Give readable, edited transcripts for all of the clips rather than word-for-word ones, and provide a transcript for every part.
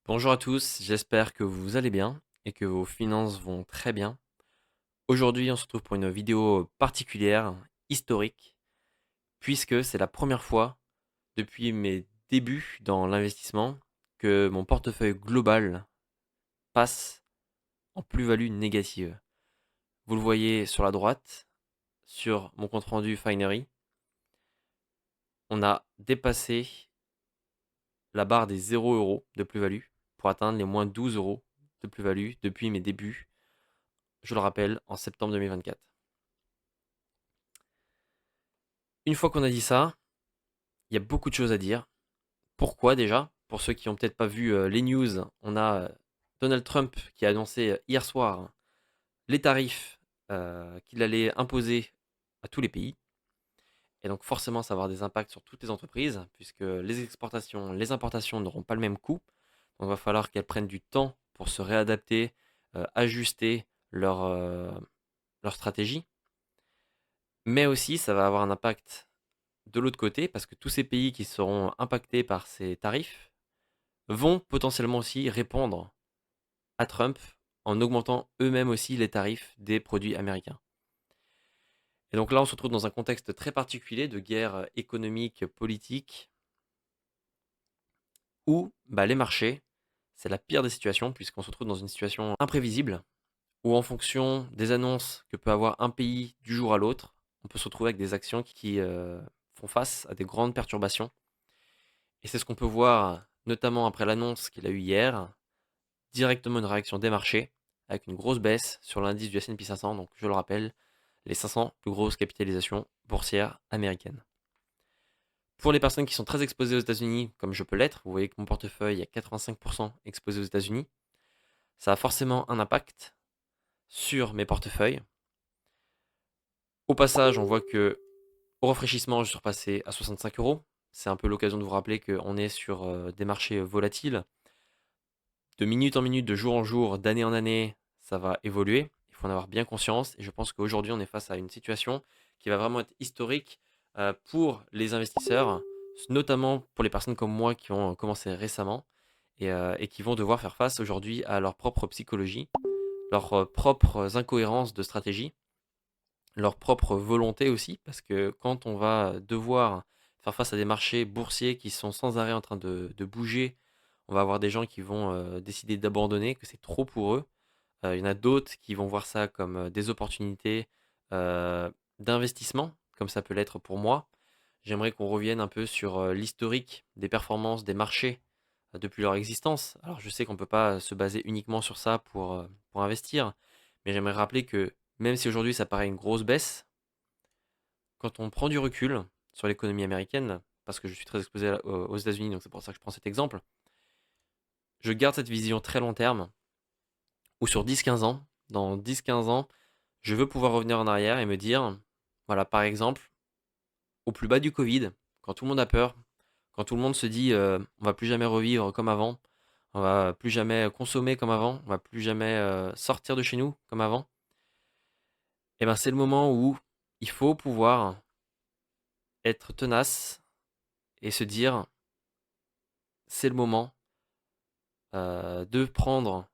Bonjour à tous, j'espère que vous allez bien et que vos finances vont très bien. Aujourd'hui, on se retrouve pour une vidéo particulière, historique, puisque c'est la première fois depuis mes débuts dans l'investissement que mon portefeuille global passe en plus-value négative. Vous le voyez sur la droite, sur mon compte rendu Finery, on a dépassé la barre des 0 euros de plus-value pour atteindre les moins 12 euros de plus-value depuis mes débuts, je le rappelle, en septembre 2024. Une fois qu'on a dit ça, il y a beaucoup de choses à dire. Pourquoi déjà? Pour ceux qui n'ont peut-être pas vu les news, on a Donald Trump qui a annoncé hier soir les tarifs qu'il allait imposer à tous les pays. Et donc forcément, ça va avoir des impacts sur toutes les entreprises, puisque les exportations, les importations n'auront pas le même coût. Donc il va falloir qu'elles prennent du temps pour se réadapter, ajuster leur stratégie. Mais aussi, ça va avoir un impact de l'autre côté, parce que tous ces pays qui seront impactés par ces tarifs vont potentiellement aussi répondre à Trump en augmentant eux-mêmes aussi les tarifs des produits américains. Et donc là, on se retrouve dans un contexte très particulier de guerre économique, politique, où les marchés, c'est la pire des situations, puisqu'on se retrouve dans une situation imprévisible, où en fonction des annonces que peut avoir un pays du jour à l'autre, on peut se retrouver avec des actions qui font face à des grandes perturbations. Et c'est ce qu'on peut voir notamment après l'annonce qu'il a eue hier, directement une réaction des marchés, avec une grosse baisse sur l'indice du S&P 500, donc je le rappelle, les 500 plus grosses capitalisations boursières américaines. Pour les personnes qui sont très exposées aux États-Unis, comme je peux l'être, vous voyez que mon portefeuille est 85% exposé aux États-Unis, ça a forcément un impact sur mes portefeuilles. Au passage, on voit que au rafraîchissement, je suis repassé à 65 euros. C'est un peu l'occasion de vous rappeler qu'on est sur des marchés volatiles. De minute en minute, de jour en jour, d'année en année, ça va évoluer. Il faut en avoir bien conscience. Et je pense qu'aujourd'hui, on est face à une situation qui va vraiment être historique pour les investisseurs, notamment pour les personnes comme moi qui ont commencé récemment et qui vont devoir faire face aujourd'hui à leur propre psychologie, leurs propres incohérences de stratégie, leur propre volonté aussi, parce que quand on va devoir faire face à des marchés boursiers qui sont sans arrêt en train de bouger, on va avoir des gens qui vont décider d'abandonner, que c'est trop pour eux. Il y en a d'autres qui vont voir ça comme des opportunités euh, d'investissement, comme ça peut l'être pour moi. J'aimerais qu'on revienne un peu sur l'historique des performances des marchés depuis leur existence. Alors je sais qu'on ne peut pas se baser uniquement sur ça pour investir, mais j'aimerais rappeler que même si aujourd'hui ça paraît une grosse baisse, quand on prend du recul sur l'économie américaine, parce que je suis très exposé aux États-Unis, donc c'est pour ça que je prends cet exemple, je garde cette vision très long terme, où sur 10-15 ans, dans 10-15 ans, je veux pouvoir revenir en arrière et me dire, voilà, par exemple, au plus bas du Covid, quand tout le monde a peur, quand tout le monde se dit, on va plus jamais revivre comme avant, on va plus jamais consommer comme avant, on va plus jamais sortir de chez nous comme avant, et ben c'est le moment où il faut pouvoir être tenace et se dire, c'est le moment de prendre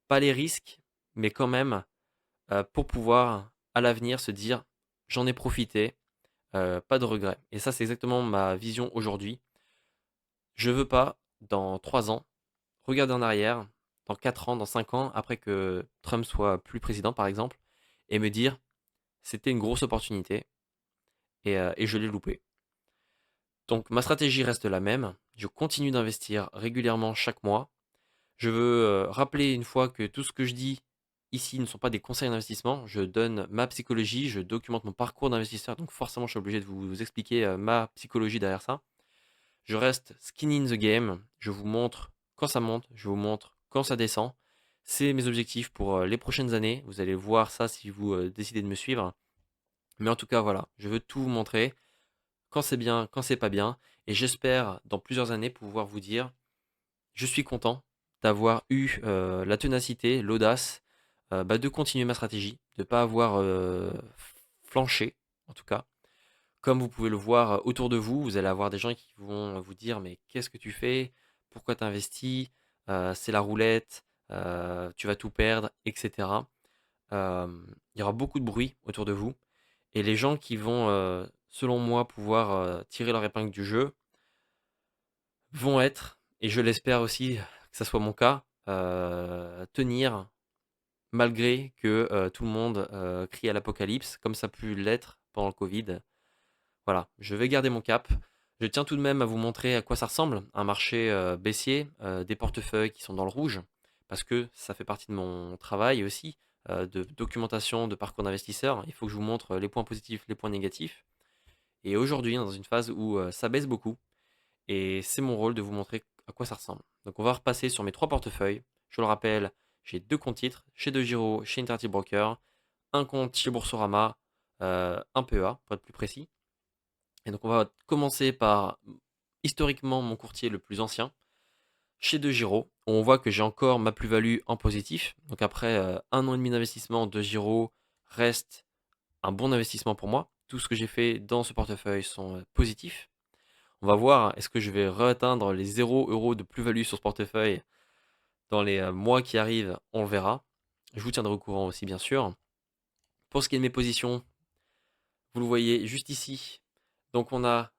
pas les risques, mais quand même pour pouvoir à l'avenir se dire j'en ai profité, pas de regret. Et ça, c'est exactement ma vision aujourd'hui. Je veux pas, dans 3 ans, regarder en arrière, dans 4 ans, dans 5 ans, après que Trump soit plus président, par exemple, et me dire c'était une grosse opportunité et je l'ai loupé. Donc ma stratégie reste la même. Je continue d'investir régulièrement chaque mois. Je veux rappeler une fois que tout ce que je dis ici ne sont pas des conseils d'investissement. Je donne ma psychologie, je documente mon parcours d'investisseur, donc forcément je suis obligé de vous expliquer ma psychologie derrière ça. Je reste skin in the game, je vous montre quand ça monte, je vous montre quand ça descend. C'est mes objectifs pour les prochaines années. Vous allez voir ça si vous décidez de me suivre. Mais en tout cas, voilà, je veux tout vous montrer, quand c'est bien, quand c'est pas bien. Et j'espère dans plusieurs années pouvoir vous dire je suis content d'avoir eu la ténacité, l'audace de continuer ma stratégie, de ne pas avoir flanché, en tout cas. Comme vous pouvez le voir autour de vous, vous allez avoir des gens qui vont vous dire mais qu'est-ce que tu fais? pourquoi tu investis, c'est la roulette, tu vas tout perdre, etc. Il y aura beaucoup de bruit autour de vous. Et les gens qui vont, selon moi, pouvoir tirer leur épingle du jeu vont être, et je l'espère aussi que ça soit mon cas, tenir malgré que tout le monde crie à l'apocalypse, comme ça a pu l'être pendant le Covid. Voilà, je vais garder mon cap. Je tiens tout de même à vous montrer à quoi ça ressemble, un marché baissier, des portefeuilles qui sont dans le rouge, parce que ça fait partie de mon travail aussi, de documentation de parcours d'investisseur. Il faut que je vous montre les points positifs, les points négatifs. Et aujourd'hui, dans une phase où ça baisse beaucoup, et c'est mon rôle de vous montrer à quoi ça ressemble. Donc on va repasser sur mes trois portefeuilles. Je le rappelle, j'ai deux comptes titres, chez DeGiro, chez Interactive Broker, un compte chez Boursorama, un PEA pour être plus précis. Et donc on va commencer par historiquement mon courtier le plus ancien, chez DeGiro. On voit que j'ai encore ma plus-value en positif. Donc après un an et demi d'investissement, DeGiro reste un bon investissement pour moi. Tout ce que j'ai fait dans ce portefeuille sont positifs. On va voir, est-ce que je vais réatteindre les 0 € de plus-value sur ce portefeuille dans les mois qui arrivent, on le verra. Je vous tiendrai au courant aussi, bien sûr. Pour ce qui est de mes positions, vous le voyez juste ici. Donc on a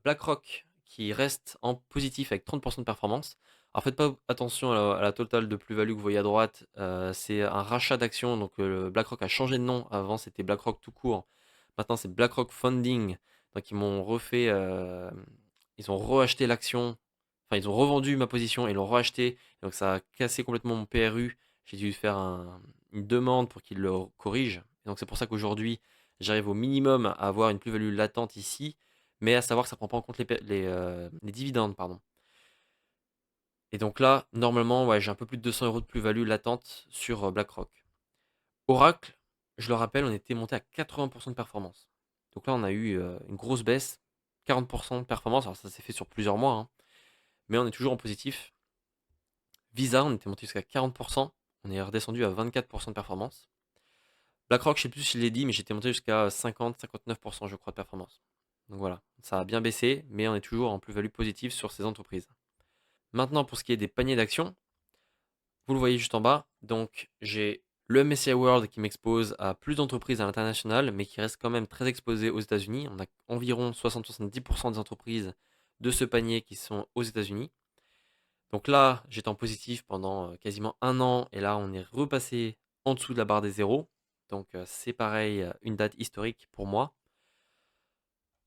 BlackRock qui reste en positif avec 30% de performance. Alors faites pas attention à la totale de plus-value que vous voyez à droite. C'est un rachat d'actions. Donc BlackRock a changé de nom. Avant c'était BlackRock tout court. Maintenant c'est BlackRock Funding. Donc ils m'ont refait, ils ont reacheté l'action. Enfin ils ont revendu ma position et l'ont reacheté. Donc ça a cassé complètement mon PRU. J'ai dû faire une demande pour qu'ils le corrigent. Et donc c'est pour ça qu'aujourd'hui j'arrive au minimum à avoir une plus-value latente ici, mais à savoir que ça ne prend pas en compte les dividendes, pardon. Et donc là, normalement, ouais, j'ai un peu plus de 200 € de plus-value latente sur BlackRock. Oracle, je le rappelle, on était monté à 80% de performance. Donc là, on a eu une grosse baisse, 40% de performance. Alors ça s'est fait sur plusieurs mois, hein, mais on est toujours en positif. Visa, on était monté jusqu'à 40%, on est redescendu à 24% de performance. BlackRock, je sais plus si je l'ai dit, mais j'étais monté jusqu'à 50-59%, je crois, de performance. Donc voilà, ça a bien baissé, mais on est toujours en plus-value positive sur ces entreprises. Maintenant, pour ce qui est des paniers d'actions, vous le voyez juste en bas. Donc j'ai le MSCI World qui m'expose à plus d'entreprises à l'international, mais qui reste quand même très exposé aux États-Unis. On a environ 60-70% des entreprises de ce panier qui sont aux États-Unis. Donc là, j'étais en positif pendant quasiment un an, et là, on est repassé en dessous de la barre des zéros. Donc c'est pareil, une date historique pour moi.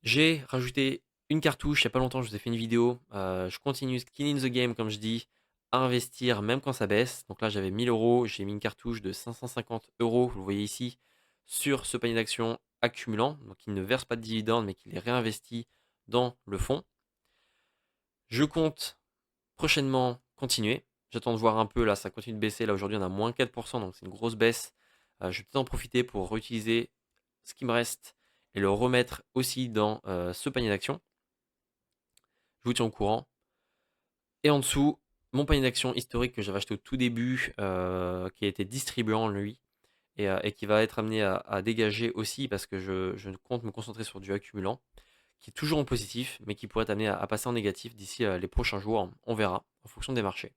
J'ai rajouté une cartouche, il n'y a pas longtemps, je vous ai fait une vidéo. Je continue skin in the game, comme je dis, à investir même quand ça baisse. Donc là, j'avais 1000 €, j'ai mis une cartouche de 550 €, vous le voyez ici, sur ce panier d'actions accumulant. Donc il ne verse pas de dividendes, mais qu'il est réinvesti dans le fonds. Je compte prochainement continuer. J'attends de voir un peu, là, ça continue de baisser. Là, aujourd'hui, on a moins 4%, donc c'est une grosse baisse. Je vais peut-être en profiter pour réutiliser ce qui me reste et le remettre aussi dans ce panier d'actions. Je vous tiens au courant. Et en dessous, mon panier d'actions historique que j'avais acheté au tout début, qui a été distribuant lui, et qui va être amené à dégager aussi parce que je compte me concentrer sur du accumulant, qui est toujours en positif, mais qui pourrait être amené à passer en négatif d'ici les prochains jours. On verra, en fonction des marchés.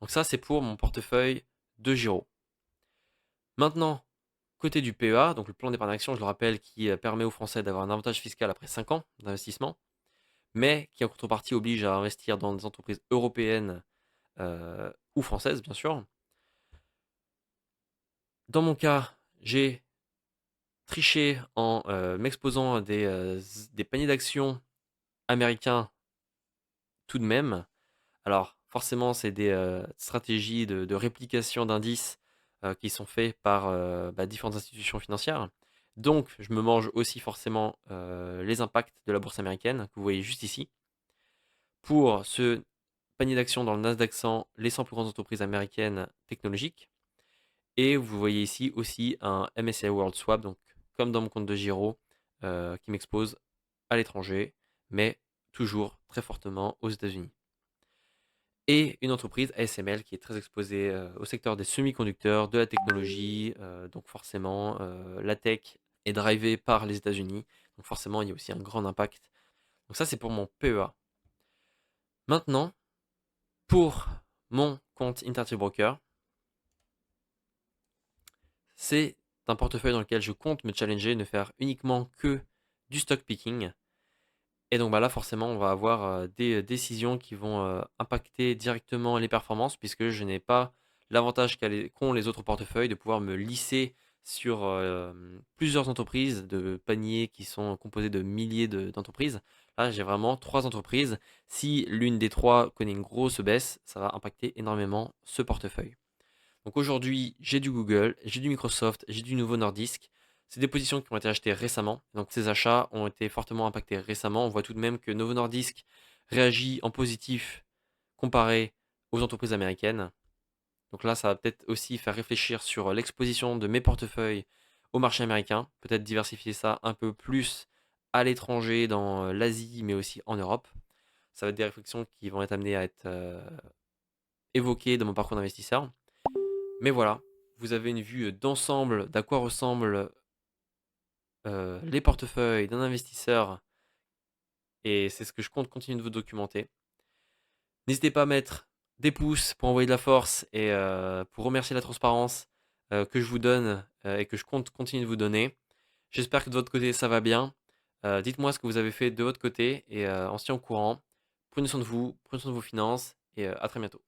Donc ça, c'est pour mon portefeuille de Giro. Maintenant, côté du PEA, donc le plan d'épargne action, je le rappelle, qui permet aux Français d'avoir un avantage fiscal après 5 ans d'investissement, mais qui en contrepartie oblige à investir dans des entreprises européennes ou françaises, bien sûr. Dans mon cas, j'ai triché en m'exposant à des paniers d'actions américains tout de même. Alors, forcément, c'est des stratégies de réplication d'indices qui sont faits par différentes institutions financières. Donc, je me mange aussi forcément les impacts de la bourse américaine, que vous voyez juste ici. Pour ce panier d'actions dans le Nasdaq 100, les 100 plus grandes entreprises américaines technologiques. Et vous voyez ici aussi un MSCI World Swap, donc comme dans mon compte de Giro, qui m'expose à l'étranger, mais toujours très fortement aux États-Unis. Et une entreprise ASML qui est très exposée au secteur des semi-conducteurs, de la technologie, donc forcément la tech est drivée par les États-Unis, donc forcément il y a aussi un grand impact. Donc ça c'est pour mon PEA. Maintenant, pour mon compte Interactive Broker, c'est un portefeuille dans lequel je compte me challenger, ne faire uniquement que du stock picking. Et donc là, forcément, on va avoir des décisions qui vont impacter directement les performances, puisque je n'ai pas l'avantage qu'ont les autres portefeuilles de pouvoir me lisser sur plusieurs entreprises, de paniers qui sont composés de milliers d'entreprises. Là, j'ai vraiment 3 entreprises. Si l'une des 3 connaît une grosse baisse, ça va impacter énormément ce portefeuille. Donc aujourd'hui, j'ai du Google, j'ai du Microsoft, j'ai du Novo Nordisk. C'est des positions qui ont été achetées récemment. Donc ces achats ont été fortement impactés récemment. On voit tout de même que Novo Nordisk réagit en positif comparé aux entreprises américaines. Donc là, ça va peut-être aussi faire réfléchir sur l'exposition de mes portefeuilles au marché américain. Peut-être diversifier ça un peu plus à l'étranger, dans l'Asie, mais aussi en Europe. Ça va être des réflexions qui vont être amenées à être évoquées dans mon parcours d'investisseur. Mais voilà, vous avez une vue d'ensemble d'à quoi ressemblent les portefeuilles d'un investisseur et c'est ce que je compte continuer de vous documenter. N'hésitez pas à mettre des pouces pour envoyer de la force et pour remercier la transparence que je vous donne et que je compte continuer de vous donner. J'espère que de votre côté ça va bien. Dites-moi ce que vous avez fait de votre côté et on se tient au courant. Prenez soin de vous, prenez soin de vos finances et à très bientôt.